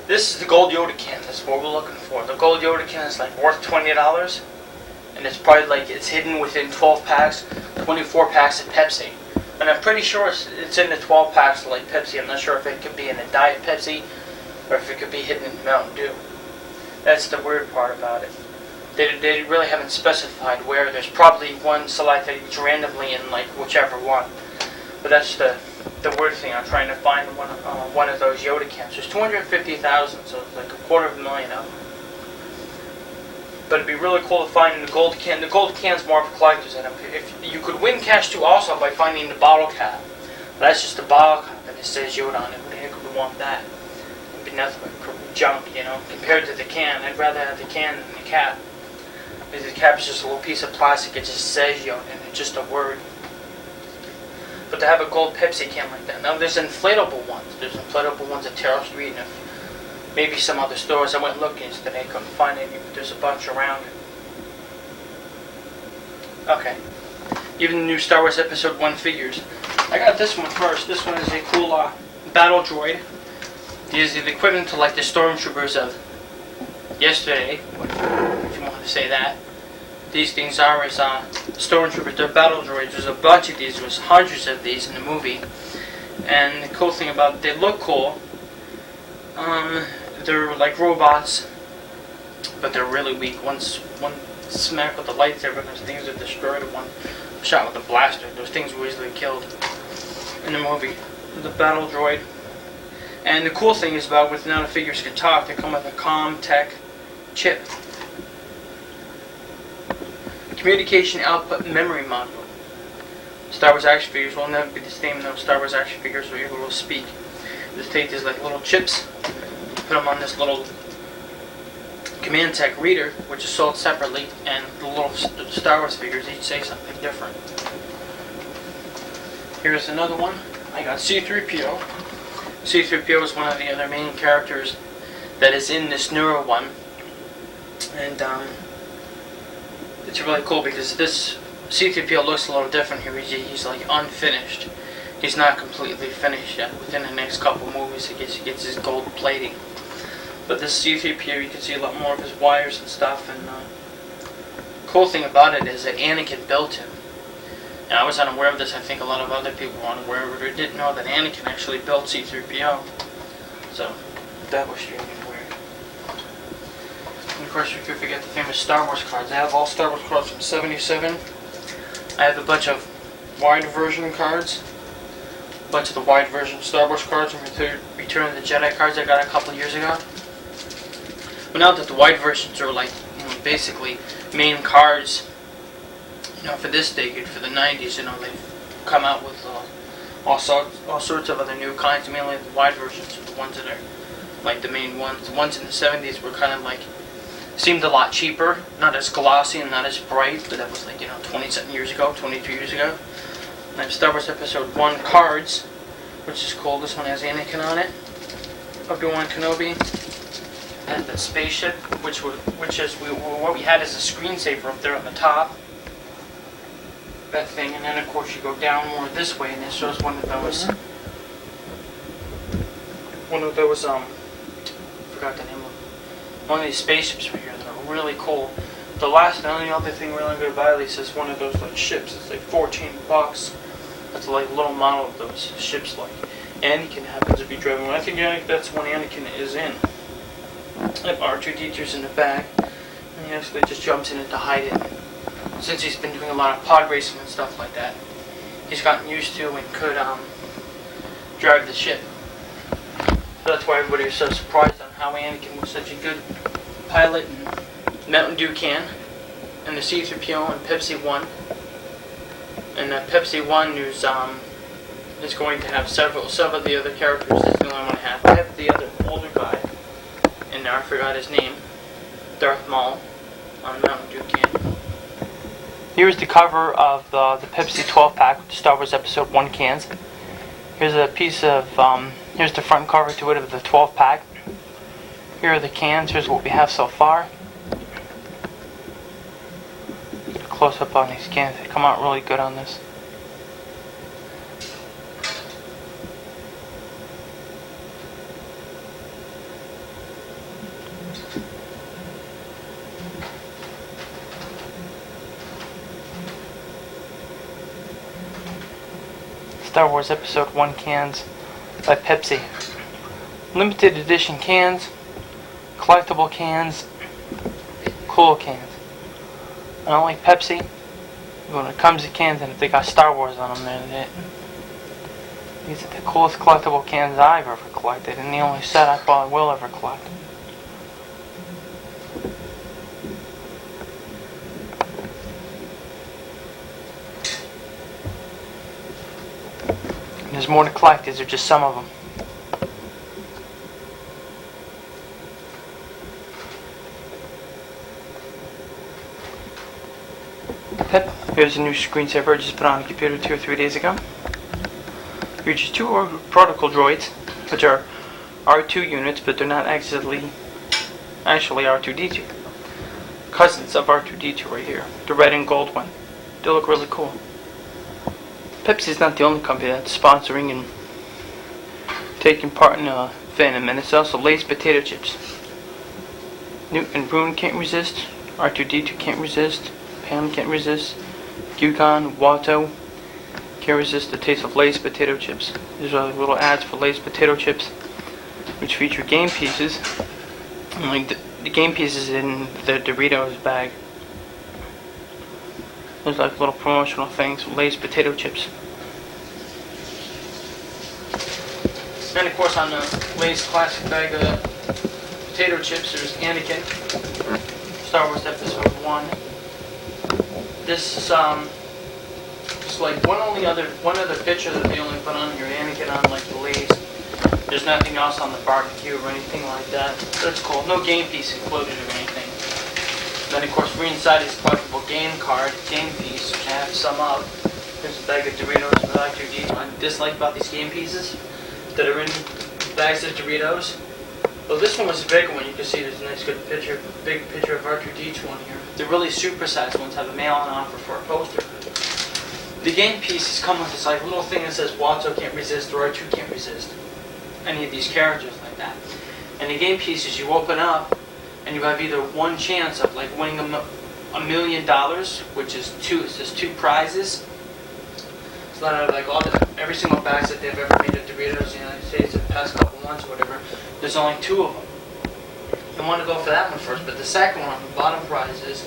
This is the gold Yoda can. That's what we're looking for. The gold Yoda can is like worth $20, and it's probably like it's hidden within 12 packs, 24 packs of Pepsi. And I'm pretty sure it's in the 12 packs of like Pepsi. I'm not sure if it could be in a Diet Pepsi or if it could be hidden in Mountain Dew. That's the weird part about it. They really haven't specified where. There's probably one selected randomly in like whichever one. But that's the weird thing. I'm trying to find one of those Yoda cans. There's 250,000, so it's like $250,000 of them. But it'd be really cool to find the gold can. The gold can's more of a collector's item. If you could win cash too also by finding the bottle cap. That's just a bottle cap and it says Yoda on it. Who the heck would want that? It'd be nothing but junk, you know. Compared to the can, I'd rather have the can than the cap. Because the cap is just a little piece of plastic. It just says Yoda and it's just a word. But to have a gold Pepsi can like that. Now there's inflatable ones. There's inflatable ones at Terrace Street and maybe some other stores. I went looking today, I couldn't find any, but there's a bunch around. Okay. Even the new Star Wars Episode 1 figures. I got this one first. This one is a cool battle droid. These are the equivalent to like the stormtroopers of yesterday, if you want to say that. These things are as stormtroopers, they're battle droids. There's a bunch of these, there's hundreds of these in the movie. And the cool thing about it, they look cool. They're like robots, but they're really weak. One smack with the lightsaber, those things are destroyed. One shot with a blaster, those things were easily killed in the movie. The battle droid. And the cool thing is about with now the figures can talk, they come with a CommTech chip. Communication output memory module. Star Wars action figures will never be the same. No Star Wars action figures are able to speak. Just take these like little chips, put them on this little CommTech reader, which is sold separately, and the little Star Wars figures each say something different. Here's another one. I got C-3PO. C-3PO is one of the other main characters that is in this newer one, and it's really cool because this C-3PO looks a little different here. He's like unfinished. He's not completely finished yet. Within the next couple movies he gets his gold plating. But this C-3PO, you can see a lot more of his wires and stuff. And cool thing about it is that Anakin built him. And I was unaware of this. I think a lot of other people were unaware of it or didn't know that Anakin actually built C-3PO. So that was strange and weird. And of course, you could forget the famous Star Wars cards. I have all Star Wars cards from '77. I have a bunch of wide version cards. A bunch of the wide version Star Wars cards and Return of the Jedi cards I got a couple years ago. But now that the wide versions are like, you know, basically main cards, you know, for this decade, for the 90s, you know, they've come out with all sorts of other new kinds. Mainly the wide versions are the ones that are like the main ones. The ones in the 70s were kind of like, seemed a lot cheaper, not as glossy and not as bright, but that was like, you know, 20-something years ago, 22 years ago. And I have Star Wars Episode 1 cards, which is cool. This one has Anakin on it, Obi-Wan Kenobi, and the spaceship, what we had as a screensaver up there on the top. That thing, and then of course you go down more this way, and it shows one of those, forgot the name of it. One of these spaceships right here that are really cool. The last and only other thing we're going to buy, Lisa, is one of those like ships. It's like $14. That's like a little model of those ships like Anakin happens to be driving. I think that's one Anakin is in. I have R2-D2's in the back, and he actually just jumps in it to hide it. Since he's been doing a lot of pod racing and stuff like that, he's gotten used to and could drive the ship. So that's why everybody was so surprised on how Anakin was such a good pilot and Mountain Dew can, and the C-3PO and Pepsi 1. And the Pepsi 1 is going to have some of the other characters. That's the only one I have. I have the other older guy in there, I forgot his name, Darth Maul, on the Mountain Dew can. Here's the cover of the Pepsi 12-pack with the Star Wars Episode 1 cans. Here's a piece of, here's the front cover to it of the 12-pack. Here are the cans. Here's what we have so far. Get a close-up on these cans. They come out really good on this. Star Wars Episode 1 cans by Pepsi. Limited edition cans, collectible cans, cool cans. I don't like Pepsi. When it comes to cans, and if they got Star Wars on them, then these are the coolest collectible cans I've ever collected, and the only set I probably will ever collect. And there's more to collect. These are just some of them. Here's a new screensaver I just put on the computer 2 or 3 days ago. Features 2 protocol droids, which are R2 units, but they're not actually R2-D2. Cousins of R2-D2 right here. The red and gold one. They look really cool. Pepsi's not the only company that's sponsoring and taking part in a fan, and it's also Lay's potato chips. Newt and Boone can't resist. R2-D2 can't resist. Pam can't resist. Yukon, Watto can't resist the taste of Lay's potato chips. These are little ads for Lay's potato chips, which feature game pieces. And like the game pieces in the Doritos bag. There's like little promotional things for Lay's potato chips. And of course on the Lay's classic bag of potato chips, there's Anakin, Star Wars Episode 1. This is just like one other picture that they only put on here, Anakin on like the Lay's. There's nothing else on the barbecue or anything like that. So it's cool. No game piece included or anything. Then of course we're inside this collectible game piece, which I have to sum up. Here's a bag of Doritos with R2-D2. What I dislike about these game pieces that are in bags of Doritos. Well, this one was a big one. You can see there's a nice good picture, big picture of R2-D2 on here. The really supersized ones have a mail on offer for a poster. The game pieces come with this like little thing that says Watto can't resist or R2 can't resist. Any of these characters like that. And the game pieces you open up and you have either one chance of like winning $1 million, which is two prizes. It's not out of like every single bag that they've ever made of Doritos in the United States, the past couple months or whatever. There's only 2 of them. You want to go for that one first, but the second one, the bottom prize is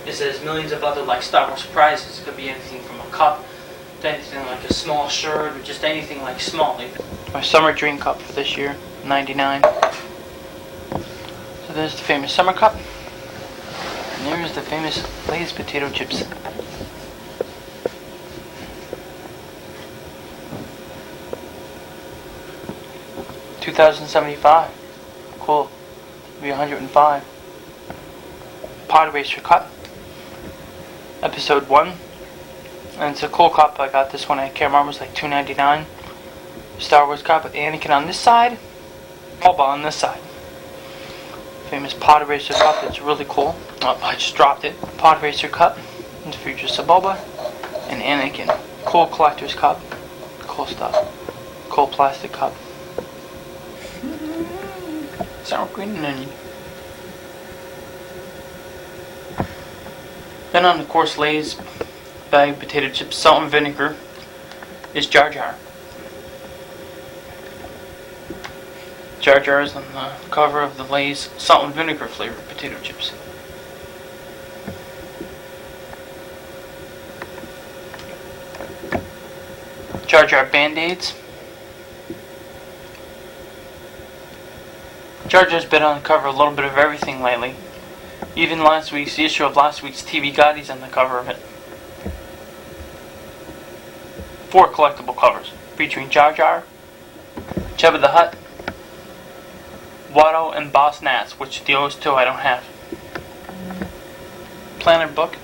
there's millions of other like Star Wars prizes. It could be anything from a cup to anything like a small shirt or just anything like small. My summer dream cup for this year, '99. So there's the famous summer cup, and there's the famous Lay's potato chips. $2,075. Cool. Be 105. Pod Racer cup. Episode 1. And it's a cool cup. I got this one at Kmart. It was like $2.99. Star Wars cup with Anakin on this side, Boba on this side. Famous Pod Racer cup. It's really cool. Oh, I just dropped it. Pod Racer cup. It features Boba and Anakin. Cool collector's cup. Cool stuff. Cool plastic cup. Sour cream and onion. Then on the course Lay's bag potato chips, salt and vinegar is Jar Jar. Jar Jar is on the cover of the Lay's salt and vinegar flavored potato chips. Jar Jar Band-Aids. Jar Jar's been on the cover of a little bit of everything lately. Even the issue of last week's TV Guide, he's on the cover of it. 4 collectible covers featuring Jar Jar, Jabba the Hutt, Watto, and Boss Nass, which those 2 I don't have. Planner book.